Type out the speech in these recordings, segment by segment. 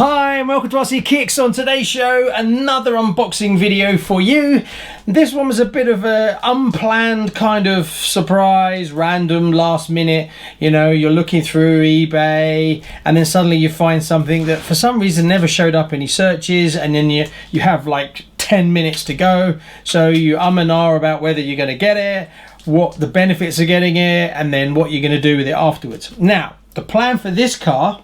Hi and welcome to RCKicks. On today's show, another unboxing video for you. This one was a bit of a unplanned kind of surprise, random, last minute. You know, you're looking through eBay and then suddenly you find something that for some reason never showed up in any searches, and then you have like 10 minutes to go. So you and ah about whether you're going to get it, what the benefits of getting it, and then what you're going to do with it afterwards. Now, the plan for this car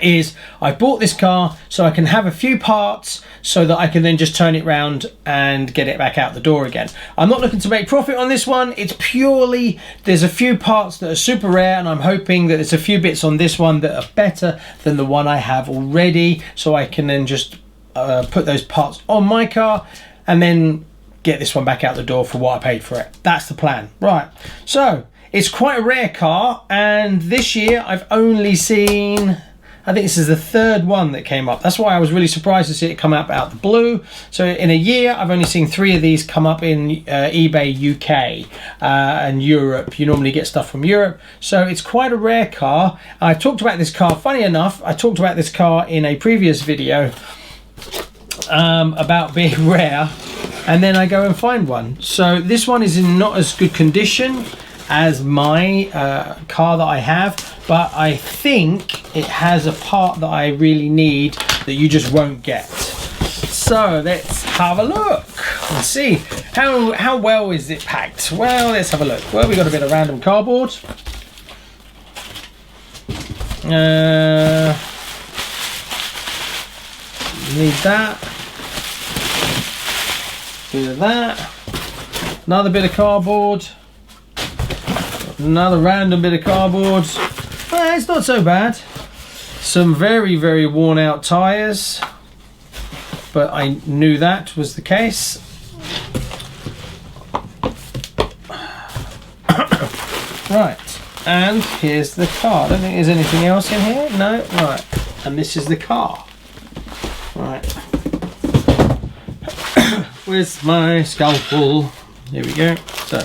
is I bought this car so I can have a few parts so that I can then just turn it around and get it back out the door again. I'm not looking to make profit on this one. It's purely, there's a few parts that are super rare, and I'm hoping that there's a few bits on this one that are better than the one I have already, so I can then just put those parts on my car and then get this one back out the door for what I paid for it. That's the plan. Right, so it's quite a rare car, and this year I've only seen, I think this is the third one that came up. That's why I was really surprised to see it come up out the blue. So in a year, I've only seen 3 of these come up in eBay UK and Europe. You normally get stuff from Europe. So it's quite a rare car. I talked about this car, funny enough, I talked about this car in a previous video about being rare, and then I go and find one. So this one is in not as good condition as my car that I have, but I think it has a part that I really need that you just won't get. So let's have a look and see how well is it packed. Well, let's have a look. Well, we got a bit of random cardboard. Need that. Bit of that. Another bit of cardboard. Another random bit of cardboard. Well, it's not so bad. Some very, very worn out tyres, but I knew that was the case. Right, and here's the car. I don't think there's anything else in here. No, right, and this is the car. Right. Where's my scalpel? Here we go. So.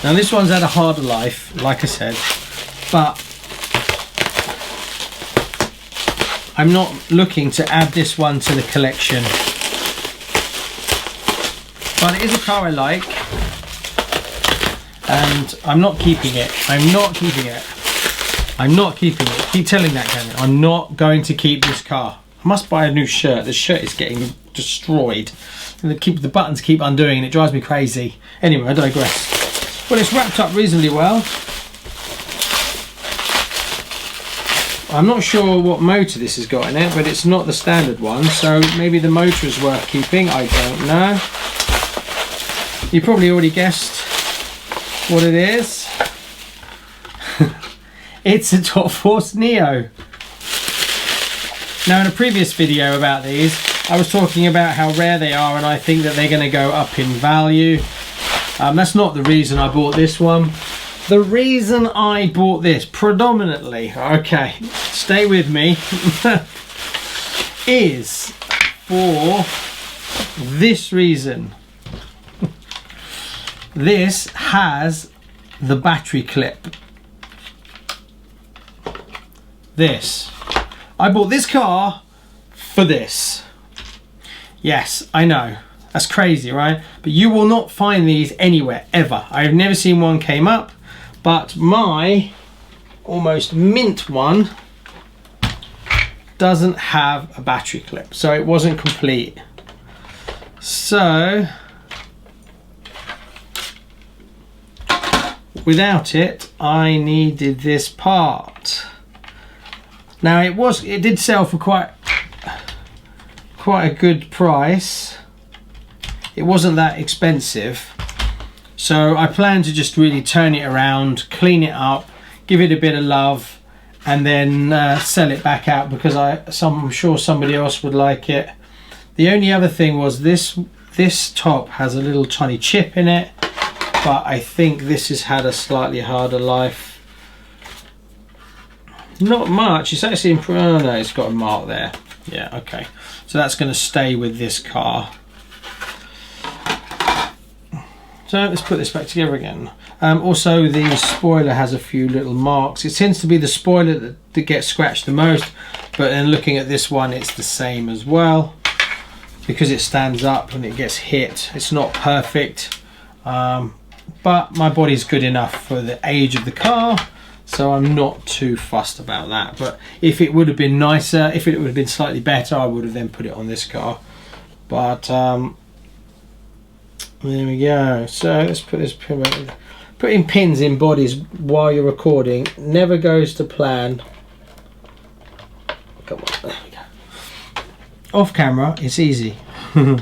Now this one's had a harder life, like I said, but I'm not looking to add this one to the collection. But it is a car I like, and I'm not keeping it. I'm not keeping it. I'm not keeping it. Keep telling that, Gavin. I'm not going to keep this car. I must buy a new shirt. The shirt is getting destroyed. And the buttons keep undoing, and it drives me crazy. Anyway, I digress. Well, it's wrapped up reasonably well. I'm not sure what motor this has got in it, but it's not the standard one, so maybe the motor is worth keeping. I don't know. You probably already guessed what it is. It's a Top Force Neo. Now, in a previous video about these, I was talking about how rare they are, and I think that they're going to go up in value. That's not the reason I bought this one. The reason I bought this predominantly, okay, stay with me, is for this reason. This has the battery clip. This. I bought this car for this. Yes, I know. That's crazy, right? But you will not find these anywhere, ever. I've never seen one came up, but my almost mint one doesn't have a battery clip, so it wasn't complete. So, without it, I needed this part. Now, it did sell for quite a good price. It wasn't that expensive, so I plan to just really turn it around, clean it up, give it a bit of love, and then sell it back out, because I'm sure somebody else would like it. The only other thing was this top has a little tiny chip in it, but I think this has had a slightly harder life. Not much. It's actually oh no, it's got a mark there. Yeah, okay, so that's going to stay with this car. So let's put this back together again. Also, the spoiler has a few little marks. It tends to be the spoiler that gets scratched the most, but then looking at this one, it's the same as well. Because it stands up and it gets hit, it's not perfect. But my body's good enough for the age of the car, so I'm not too fussed about that. But if it would have been nicer, if it would have been slightly better, I would have then put it on this car. But there we go. So let's put this pin. Putting pins in bodies while you're recording never goes to plan. Come on, there we go. Off camera, it's easy. There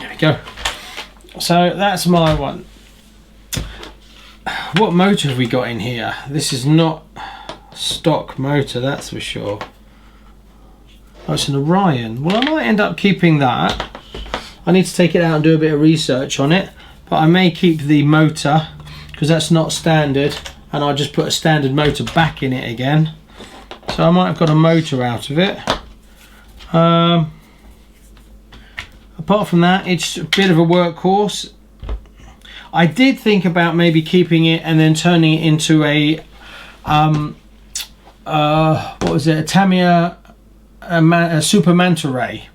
we go. So that's my one. What motor have we got in here? This is not stock motor, that's for sure. Oh, it's an Orion. Well, I might end up keeping that. I need to take it out and do a bit of research on it, but I may keep the motor because that's not standard, and I'll just put a standard motor back in it again. So I might have got a motor out of it. Apart from that, it's a bit of a workhorse. I did think about maybe keeping it and then turning it into a what was it, a Tamiya a Super Manta Ray,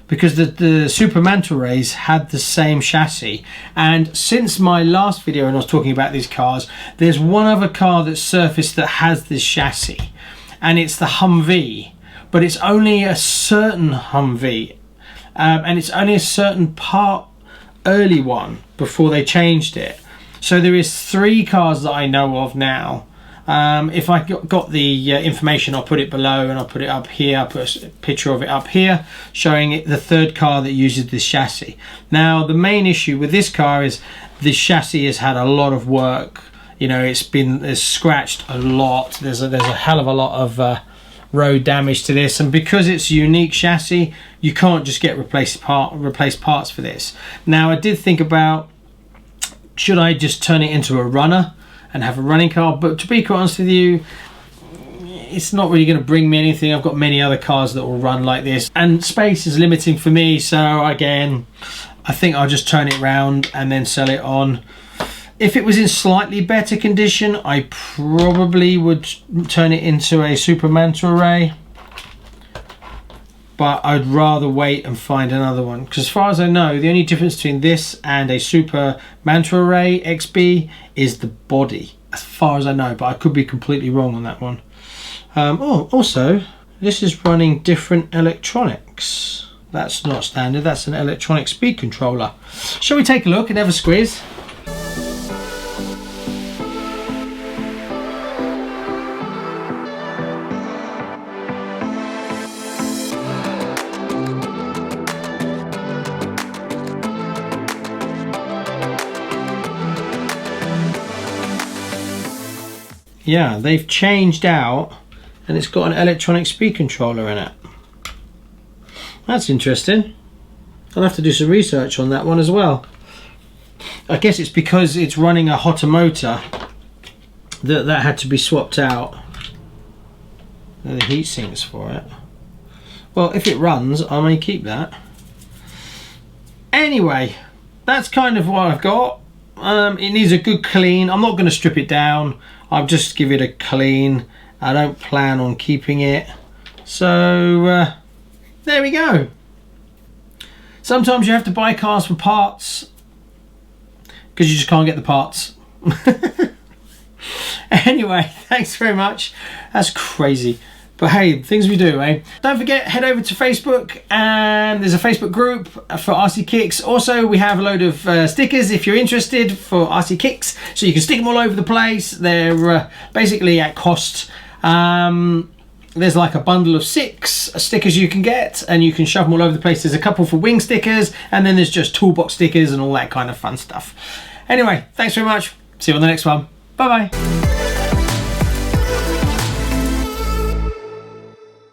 because the Super Manta Rays had the same chassis. And since my last video when I was talking about these cars, there's one other car that's surfaced that has this chassis, and it's the Humvee, but it's only a certain Humvee, and it's only a certain part early one before they changed it. So there is 3 cars that I know of now. If I got the information, I'll put it below, and I'll put it up here. I'll put a picture of it up here showing it, the 3rd car that uses this chassis. Now the main issue with this car is this chassis has had a lot of work. You know, it's scratched a lot. There's a hell of a lot of road damage to this, and because it's a unique chassis, you can't just get replace parts for this. Now I did think about, should I just turn it into a runner and have a running car, but to be quite honest with you, it's not really going to bring me anything. I've got many other cars that will run like this, and space is limiting for me. So again, I think I'll just turn it round and then sell it on. If it was in slightly better condition, I probably would turn it into a Super Manta Ray, but I'd rather wait and find another one, because as far as I know, the only difference between this and a Super Manta Ray XB is the body, as far as I know, but I could be completely wrong on that one. Oh, also, this is running different electronics. That's not standard, that's an electronic speed controller. Shall we take a look and have a squeeze? Yeah, they've changed out and it's got an electronic speed controller in it. That's interesting. I'll have to do some research on that one as well. I guess it's because it's running a hotter motor that had to be swapped out. And the heat sinks for it. Well, if it runs, I may keep that. Anyway, that's kind of what I've got. It needs a good clean. I'm not going to strip it down. I'll just give it a clean. I don't plan on keeping it. So there we go. Sometimes you have to buy cars for parts because you just can't get the parts. Anyway, thanks very much. That's crazy. But hey, things we do, eh? Don't forget, head over to Facebook, and there's a Facebook group for RC Kicks. Also, we have a load of stickers if you're interested for RC Kicks, so you can stick them all over the place. They're basically at cost. There's like a bundle of 6 stickers you can get, and you can shove them all over the place. There's a couple for wing stickers, and then there's just toolbox stickers and all that kind of fun stuff. Anyway, thanks very much. See you on the next one. Bye-bye.